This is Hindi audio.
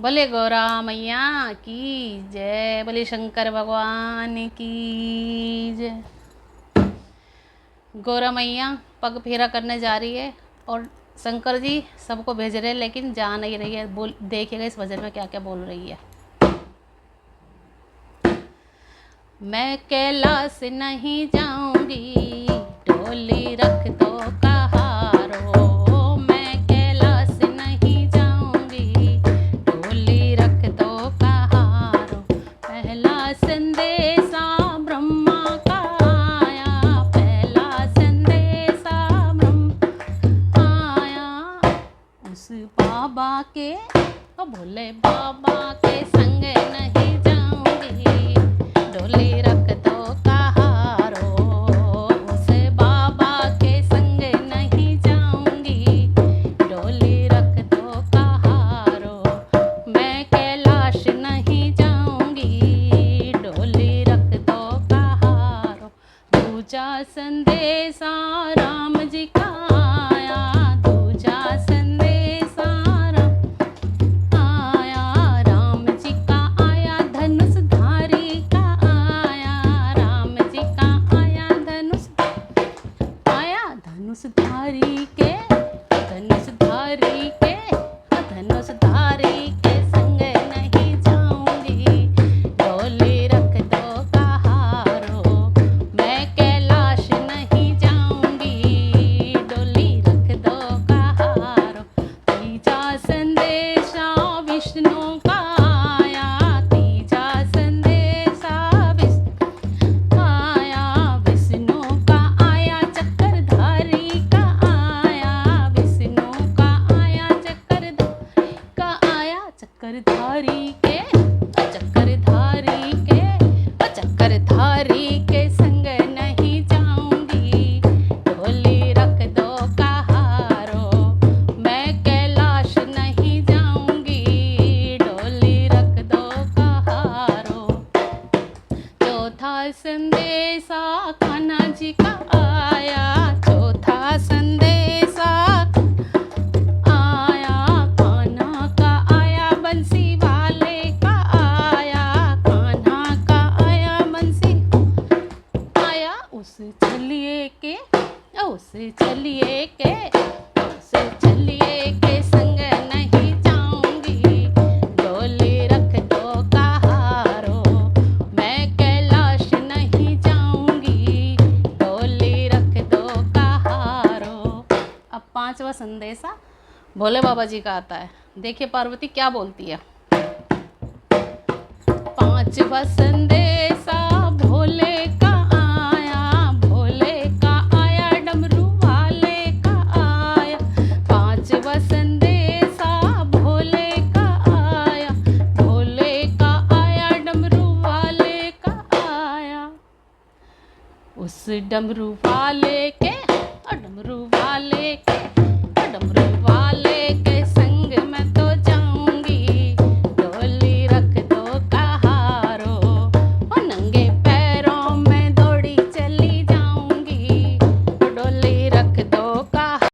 बोले गौरा मैया की जय, बोले शंकर भगवान की जय। गौरा मैया पग फेरा करने जा रही है और शंकर जी सबको भेज रहे हैं, लेकिन जा नहीं रही है। बोल देखिएगा इस भजन में क्या क्या बोल रही है। मैं कैलाश नहीं जाऊंगी, डोली रख दो कहारो। मैं कैलाश नहीं जाऊंगी, डोली रख दो कहारो। पहला संदेशा ब्रह्मा का आया, पहला संदेशा ब्रह्मा आया। उस बाबा के, भोले बाबा के संग नहीं जाऊंगी, डोली रख दो कहारो। उस बाबा के संग नहीं जाऊंगी, डोली रख दो कहारो। मैं कैलाश नहीं जाऊंगी, डोली रख दो कहारो। दूजा संदेशा राम जी का आया, दूजा संदेशा राम जी का आया, धनुषधारी का आया। राम जी का आया, धनुषधारी के, धनुषधारी के, धनुषधारी के संग नहीं जाऊंगी, डोली रख दो कहारो। मैं कैलाश नहीं जाऊंगी, डोली रख दो कहारो। तीजा संदेशा विष्णु का आया, तीजा संदेशा आया, विष्णु का आया, चक्रधारी का आया। विष्णु का आया, चक्रधारी के, चक्रधारी के, चक्रधारी के संग नहीं जाऊंगी, डोली रख दो कहारो। मैं कैलाश नहीं जाऊंगी, डोली रख दो कहारो। चौथा संदेशा कान्हा जी का आया, चौथा संदेशा आया, कान्हा का आया, बंसी वाले का आया। कान्हा का आया, बंसी आया। उस चलिए के, उस चलिए के, उस चलिए के संग नहीं जाऊंगी, डोली रख दो कहारो। मैं कैलाश नहीं जाऊंगी, डोली रख दो कहारो। अब पांचवा संदेशा भोले बाबा जी का आता है। देखिए पार्वती क्या बोलती है। पांचवा संदेशा भोले का आया, भोले का आया, डमरू वाले का आया। पांचवा संदेशा भोले का आया, भोले का आया, डमरू वाले का आया। उस डमरू वाले के, डमरू